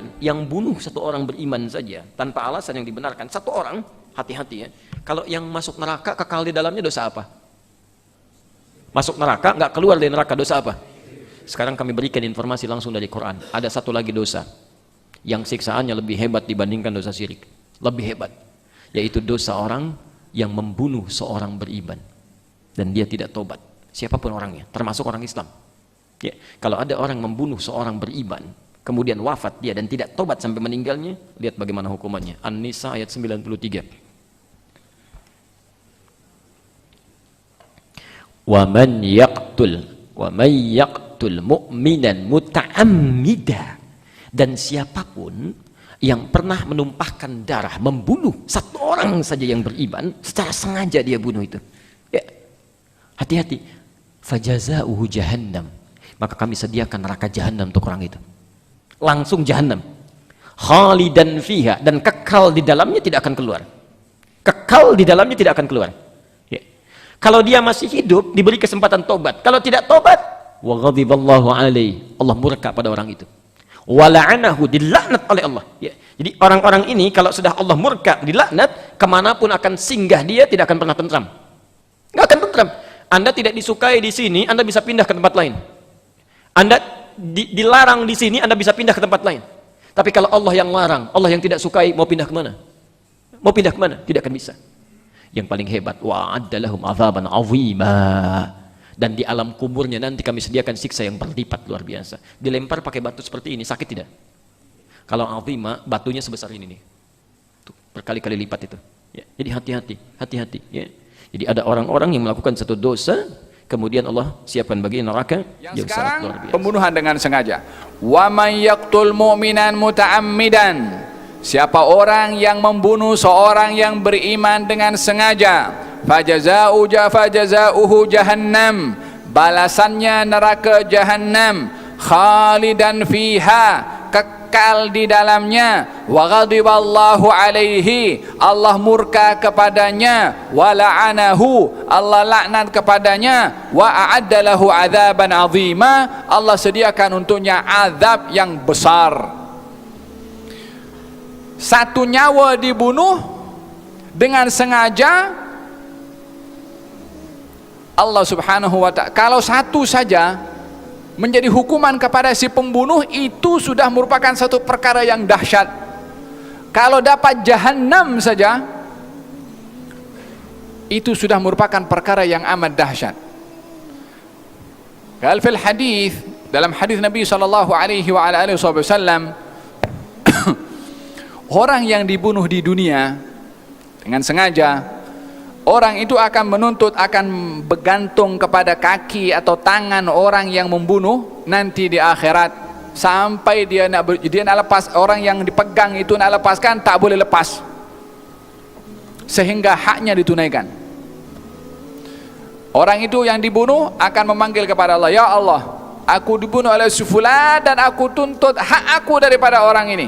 beriman yang bunuh satu orang beriman saja tanpa alasan yang dibenarkan, satu orang, hati-hati ya. Kalau yang masuk neraka kekal di dalamnya dosa apa? Masuk neraka nggak keluar dari neraka, dosa apa? Sekarang kami berikan informasi langsung dari Quran. Ada satu lagi dosa yang siksaannya lebih hebat dibandingkan dosa syirik, lebih hebat, yaitu dosa orang yang membunuh seorang beriman dan dia tidak tobat, siapapun orangnya, termasuk orang Islam ya. Kalau ada orang membunuh seorang beriman kemudian wafat dia dan tidak tobat sampai meninggalnya, lihat bagaimana hukumannya. An-Nisa ayat 93. Wa man yaqtul mu'minan muta'ammida, dan siapapun yang pernah menumpahkan darah, membunuh satu orang saja yang beriman secara sengaja, dia bunuh itu ya, hati-hati, fajazauhu jahannam, maka kami sediakan neraka jahanam untuk orang itu, langsung jahanam, khalidan fiha, dan kekal di dalamnya, tidak akan keluar, kekal di dalamnya, tidak akan keluar ya. Kalau dia masih hidup diberi kesempatan tobat, kalau tidak tobat, wa ghadiballahu alaihi, Allah murka pada orang itu, wa la'anahu, dilaknat oleh Allah ya. Jadi orang-orang ini kalau sudah Allah murka, dilaknat, kemanapun akan singgah dia tidak akan pernah tentram, nggak akan tentram. Anda tidak disukai di sini, Anda bisa pindah ke tempat lain. Anda dilarang di sini, Anda bisa pindah ke tempat lain. Tapi kalau Allah yang larang, Allah yang tidak sukai, mau pindah kemana? Mau pindah kemana? Tidak akan bisa. Yang paling hebat, wa'adda lahum azaban azima, dan di alam kuburnya nanti kami sediakan siksa yang berlipat luar biasa. Dilempar pakai batu seperti ini, sakit tidak? Kalau azima, batunya sebesar ini nih, tuh, berkali-kali lipat itu ya. Jadi hati-hati, hati-hati ya. Jadi ada orang-orang yang melakukan satu dosa, kemudian Allah siapkan bagi neraka yang sangat luar biasa. Pembunuhan dengan sengaja. Wa may yaqtul mu'minan muta'ammidan, siapa orang yang membunuh seorang yang beriman dengan sengaja, fajazauhu jahannam, balasannya neraka jahannam, khalidan fiha, kekal di dalamnya, wa ghadiballahu alaihi, Allah murka kepadanya, wa la'anahu, Allah laknat kepadanya, wa a'adda lahu adzaban azima, Allah sediakan untuknya azab yang besar. Satu nyawa dibunuh dengan sengaja, Allah subhanahu wa ta'ala, kalau satu saja menjadi hukuman kepada si pembunuh, itu sudah merupakan satu perkara yang dahsyat. Kalau dapat jahanam saja, itu sudah merupakan perkara yang amat dahsyat. Qal fil hadis, dalam hadis Nabi sallallahu alaihi wa ala alihi wasallam, orang yang dibunuh di dunia dengan sengaja, orang itu akan menuntut, akan bergantung kepada kaki atau tangan orang yang membunuh nanti di akhirat, sampai dia nak lepas, orang yang dipegang itu nak lepaskan, tak boleh lepas sehingga haknya ditunaikan. Orang itu yang dibunuh akan memanggil kepada Allah, ya Allah, aku dibunuh oleh si fulan dan aku tuntut hak aku daripada orang ini.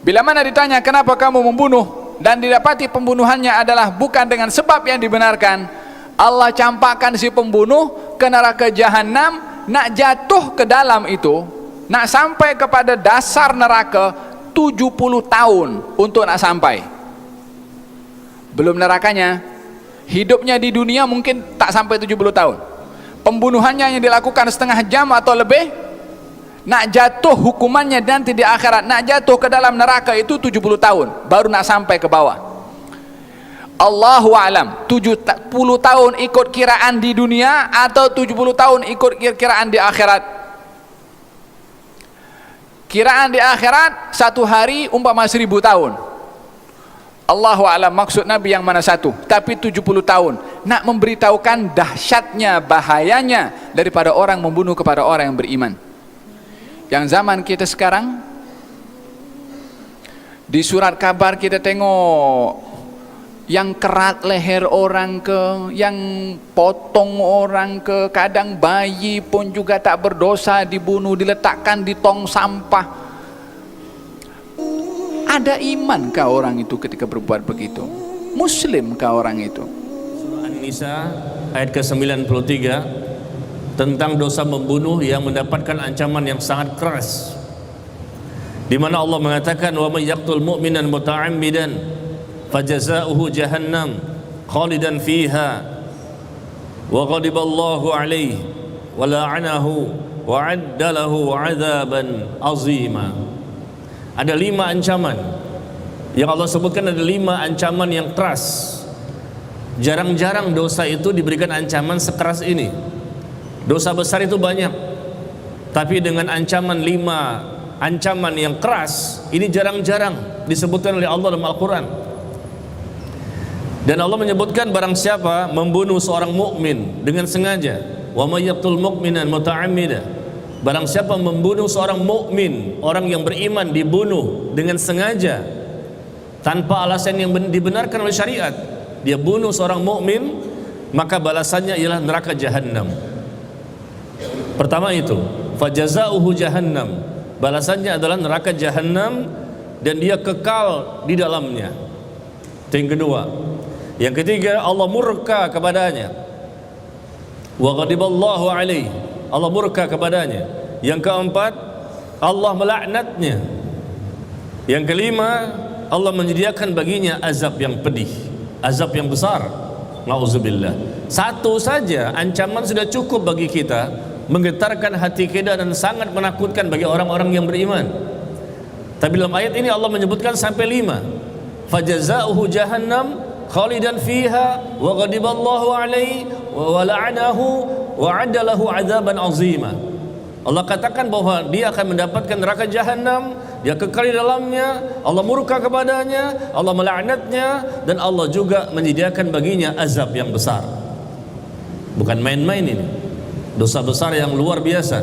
Bila mana ditanya kenapa kamu membunuh, dan didapati pembunuhannya adalah bukan dengan sebab yang dibenarkan, Allah campakkan si pembunuh ke neraka jahanam, nak jatuh ke dalam itu, nak sampai kepada dasar neraka 70 tahun untuk nak sampai. Belum nerakanya, hidupnya di dunia mungkin tak sampai 70 tahun. Pembunuhannya yang dilakukan setengah jam atau lebih, nak jatuh hukumannya nanti di akhirat, nak jatuh ke dalam neraka itu 70 tahun baru nak sampai ke bawah. Allahu a'lam, 70 tahun ikut kiraan di dunia atau 70 tahun ikut kiraan di akhirat. Kiraan di akhirat satu hari umpama 1000 tahun. Allahu a'lam maksud Nabi yang mana satu, tapi 70 tahun nak memberitahukan dahsyatnya, bahayanya daripada orang membunuh kepada orang yang beriman. Yang zaman kita sekarang, di surat kabar kita tengok yang kerat leher orang ke, yang potong orang ke, kadang bayi pun juga tak berdosa dibunuh, diletakkan di tong sampah. Ada imankah orang itu ketika berbuat begitu? Muslimkah orang itu? Surah An-Nisa ayat ke-93 tentang dosa membunuh yang mendapatkan ancaman yang sangat keras. di mana Allah mengatakan wa may yaqtul mu'minan muta'ammidan fajaza'uhu jahannam khalidan fiha wa ghadiballahu alaihi wa la'anahu wa 'adda lahu 'adzaban 'azima. Ada 5 ancaman yang Allah sebutkan, ada 5 ancaman yang keras. Jarang-jarang dosa itu diberikan ancaman sekeras ini. Dosa besar itu banyak, tapi dengan ancaman 5 ancaman yang keras ini jarang-jarang disebutkan oleh Allah dalam Al-Quran. Dan Allah menyebutkan barang siapa membunuh seorang mukmin dengan sengaja, wa may yaqtul mu'minan muta'ammida, barang siapa membunuh seorang mukmin, orang yang beriman dibunuh dengan sengaja tanpa alasan yang dibenarkan oleh syariat, dia bunuh seorang mukmin, maka balasannya ialah neraka jahannam. Pertama itu, fajazauhu jahannam, balasannya adalah neraka jahannam dan dia kekal di dalamnya. Itu yang kedua. Yang ketiga, Allah murka kepadanya, wa ghadiballahu alaihi, Allah murka kepadanya. Yang keempat, Allah melaknatnya. Yang kelima, Allah menyediakan baginya azab yang pedih, azab yang besar. Nauzubillah. Satu saja ancaman sudah cukup bagi kita, menggetarkan hati kita dan sangat menakutkan bagi orang-orang yang beriman. Tapi dalam ayat ini Allah menyebutkan sampai 5. Fajazauhu jahannam khalidan fiha wa ghadiballahu alaihi wa la'anahu wa 'adda lahu 'adzaban 'azima. Allah katakan bahwa dia akan mendapatkan neraka jahannam, dia kekal di dalamnya, Allah murka kepadanya, Allah melaknatnya, dan Allah juga menyediakan baginya azab yang besar. Bukan main-main ini, dosa besar yang luar biasa.